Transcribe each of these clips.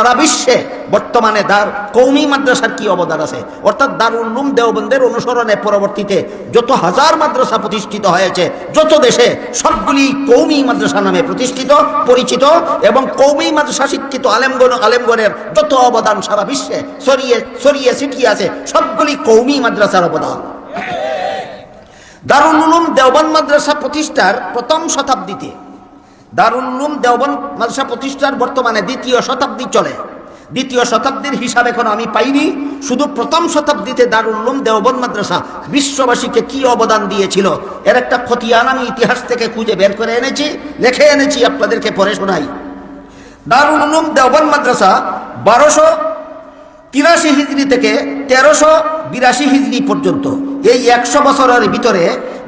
সারা বিশ্বে বর্তমানে কওমি মাদ্রাসার কি অবদান আছে, অর্থাৎ দারুল উলুম দেওবন্দের অনুসরণে পরবর্তীতে যত হাজার মাদ্রাসা প্রতিষ্ঠিত হয়েছে যত দেশে, সবগুলি কওমি মাদ্রাসা নামে প্রতিষ্ঠিত পরিচিত, এবং কওমি মাদ্রাসা শিক্ষিত আলেমগণের যত অবদান সারা বিশ্বে ছড়িয়ে ছিটিয়ে আছে, সবগুলি কওমি মাদ্রাসার অবদান। দারুল উলুম দেওবন্দ মাদ্রাসা প্রতিষ্ঠার প্রথম শতাব্দীতে, দারুল উলুম দেওবন্দ মাদ্রাসা প্রতিষ্ঠার বর্তমানে দ্বিতীয় শতাব্দী চলে। দ্বিতীয় শতাব্দীর হিসাব এখন আমি পাইনি, শুধু প্রথম শতাব্দীতে দারুল উলুম দেওবন্দ মাদ্রাসা বিশ্ববাসীকে কি অবদান দিয়েছিল এর একটা খতিয়ান আমি ইতিহাস থেকে খুঁজে বের করে এনেছি, লিখে এনেছি, আপনাদেরকে পড়ে শোনাই। দারুল উলুম দেওবন্দ মাদ্রাসা 1283 হিজরি থেকে 1382 হিজরি পর্যন্ত এই 100 বছরের ভিতরে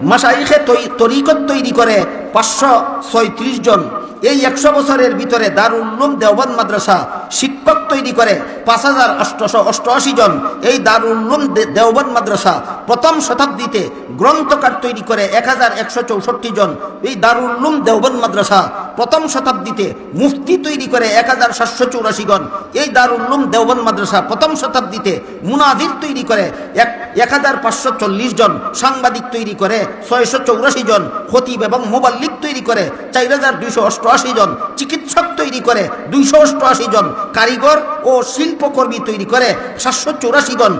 মাশাইখে তরিকত তৈরি করে 536 জন। এই 100 বছরের ভিতরে দারুল উলুম দেওবন্দ মাদ্রাসা শিক্ষক তৈরি করে 5888 জন। এই দারুল উলুম দেওবন্দ মাদ্রাসা প্রথম শতাব্দীতে গ্রন্থকার তৈরি করে 1164 জন। এই দারুল উলুম দেওবন্দ মাদ্রাসা প্রথম শতাব্দীতে মুফতি তৈরি করে 1784 জন। এই দারুল উলুম দেওবন্দ মাদ্রাসা প্রথম শতাব্দীতে মুনাদির তৈরি করে 1540 জন। সাংবাদিক তৈরি করে 684 জন। খতিব এবং মুবাল্লিগ তৈরি করে 4288 জন। চিকিৎসক তৈরি করে 288 জন। কারিগর ও শিল্পকর্মী তৈরি করে 784 জন।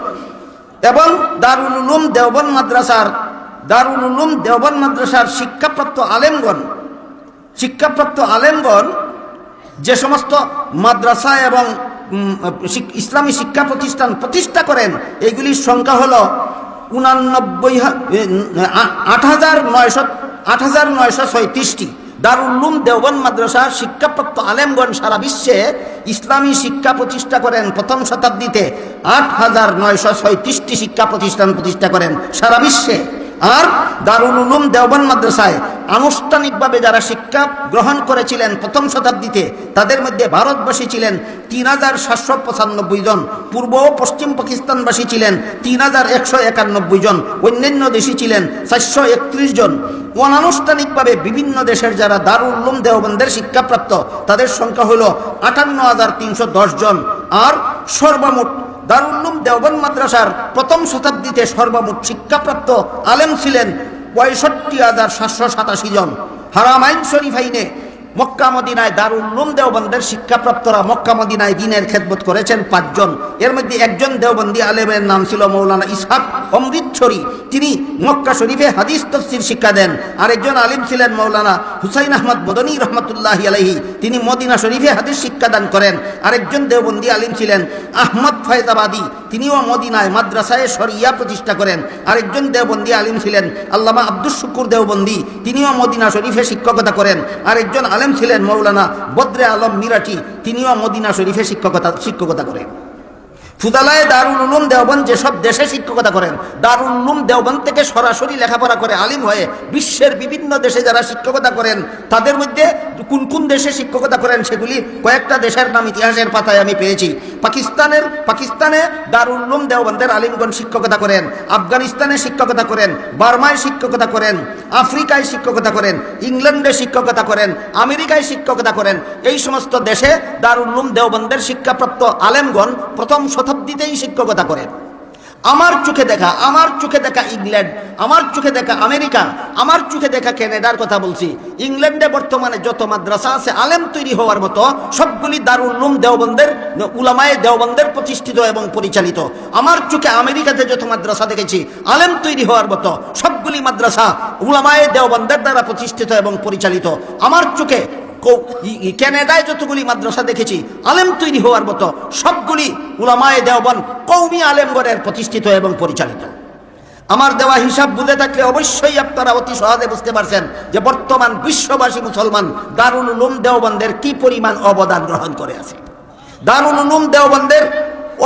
এবং দারুল উলুম দেওবন্দ মাদ্রাসার শিক্ষাপ্রাপ্ত আলেমগণ যে সমস্ত মাদ্রাসা এবং ইসলামী শিক্ষা প্রতিষ্ঠান প্রতিষ্ঠা করেন, এগুলির সংখ্যা হল 8936টি। দারুল উলুম দেওবন্দ মাদ্রাসা শিক্ষাপ্রাপ্ত আলেমগণ সারা বিশ্বে ইসলামী শিক্ষা প্রতিষ্ঠা করেন। প্রথম শতাব্দীতে 8936টি শিক্ষা প্রতিষ্ঠান প্রতিষ্ঠা করেন সারা বিশ্বে। আর দারুল উলুম দেওবন্দ মাদ্রাসায় আনুষ্ঠানিকভাবে যারা শিক্ষা গ্রহণ করেছিলেন প্রথম শতাব্দীতে, তাদের মধ্যে ভারতবাসী ছিলেন 3795 জন। পূর্ব ও পশ্চিম পাকিস্তানবাসী ছিলেন 3191 জন। অন্যান্য দেশী ছিলেন 431 জন। অনানুষ্ঠানিকভাবে বিভিন্ন দেশের যারা দারুল উলুম দেওবন্দের শিক্ষাপ্রাপ্ত, তাদের সংখ্যা হল 58310 জন। আর সর্বমোট দারুল উলুম দেওবন্দ মাদ্রাসার প্রথম শতাব্দীতে সর্বমোট শিক্ষাপ্রাপ্ত আলেম ছিলেন 65,787 জন। হারামাইন শরীফাইনে মক্কা মদিনায় দারুল উলুম দেওবন্দের শিক্ষাপ্রাপ্তরা মক্কা মদিনায় দ্বীনের খেদমত করেছেন 5 জন। এর মধ্যে একজন দেওবন্দি আলেমের নাম ছিল মৌলানা ইসহাক অমৃতসরী, তিনি মক্কা শরীফে হাদিস তাফসীর শিক্ষা দেন। আরেকজন আলিম ছিলেন মৌলানা হুসাইন আহমদ মদনী রহমতুল্লাহি আলাইহি, তিনি মদিনা শরীফে হাদিস শিক্ষাদান করেন। আরেকজন দেওবন্দি আলিম ছিলেন আহমদ ফয়জাবাদী, তিনিও মদিনায় মাদ্রাসায়ে শরিয়া প্রতিষ্ঠা করেন। আরেকজন দেওবন্দি আলিম ছিলেন আল্লামা আব্দুস শুকুর দেওবন্দি, তিনিও মদিনা শরীফে শিক্ষকতা করেন। আরেকজন আলেম ছিলেন মৌলানা বদরে আলম মিরাটি, তিনিও মদিনা শরীফে শিক্ষকতা করেন। ফুদালায়ে দারুল উলুম দেওবন্দ যেসব দেশে শিক্ষকতা করেন, দারুল উলুম দেওবন্দ থেকে সরাসরি লেখাপড়া করে আলিম হয়ে বিশ্বের বিভিন্ন দেশে যারা শিক্ষকতা করেন, তাদের মধ্যে কোন কোন দেশে শিক্ষকতা করেন সেগুলি কয়েকটা দেশের নাম ইতিহাসের পাতায় আমি পেয়েছি। পাকিস্তানে দারুল উলুম দেওবন্দের আলিমগণ শিক্ষকতা করেন। আফগানিস্তানে শিক্ষকতা করেন। বার্মায় শিক্ষকতা করেন। আফ্রিকায় শিক্ষকতা করেন। ইংল্যান্ডে শিক্ষকতা করেন। আমেরিকায় শিক্ষকতা করেন। এই সমস্ত দেশে দারুল উলুম দেওবন্দের শিক্ষাপ্রাপ্ত আলেমগণ প্রথম শতাব্দীতেই শিক্ষকতা করেন। আমার চোখে দেখা ইংল্যান্ড, আমার চোখে দেখা আমেরিকা, আমার চোখে দেখা কানাডার কথা বলছি। ইংল্যান্ডে বর্তমানে যত মাদ্রাসা আছে আলেম তৈরি হওয়ার মতো, সবগুলি দারুল উলুম দেওবন্দের উলামায়ে দেওবন্দের প্রতিষ্ঠিত এবং পরিচালিত। আমার চোখে আমেরিকাতে যত মাদ্রাসা দেখেছি আলেম তৈরি হওয়ার মতো, সবগুলি মাদ্রাসা উলামায়ে দেওবন্দের দ্বারা প্রতিষ্ঠিত এবং পরিচালিত। আমার চোখে কানাডায় যতগুলি মাদ্রাসা দেখেছি আলেম তৈরি হওয়ার মতো, সবগুলি উলামায়ে দেওবন্দ কওমি আলেমগণের প্রতিষ্ঠিত এবং পরিচালিত। আমার দেওয়া হিসাব বুঝে থাকলে অবশ্যই আপনারা অতি সহজে বুঝতে পারছেন যে বর্তমান বিশ্ববাসী মুসলমান দারুল উলুম দেওবন্দের কি পরিমাণ অবদান গ্রহণ করে আছে। দারুল উলুম দেওবন্দের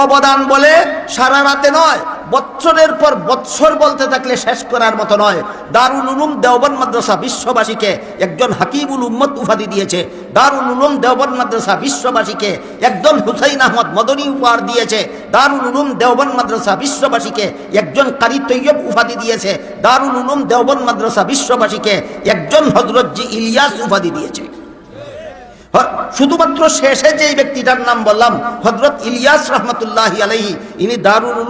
অবদান বলে সারা রাতে নয়, বৎসরের পর বৎসর বলতে থাকলে শেষ করার মতো নয়। দারুল উলুম দেওবন্দ মাদ্রাসা বিশ্ববাসীকে একজন হাকিবুল উম্মত উপাধি দিয়েছে। দারুল উলুম দেওবন্দ মাদ্রাসা বিশ্ববাসীকে একজন হুসাইন আহমদ মদনী উপহার দিয়েছে। দারুল উলুম দেওবন্দ মাদ্রাসা বিশ্ববাসীকে একজন কারি তৈয়ব উপাধি দিয়েছে। দারুল উলুম দেওবন্দ মাদ্রাসা বিশ্ববাসীকে একজন হযরত জি ইলিয়াস উপাধি দিয়েছে। শুধুমাত্র শেষে যেই ব্যক্তিটার নাম বললাম হযরত ইলিয়াস রহমতুল্লাহি আলাইহি, ইনি দারুল উলুম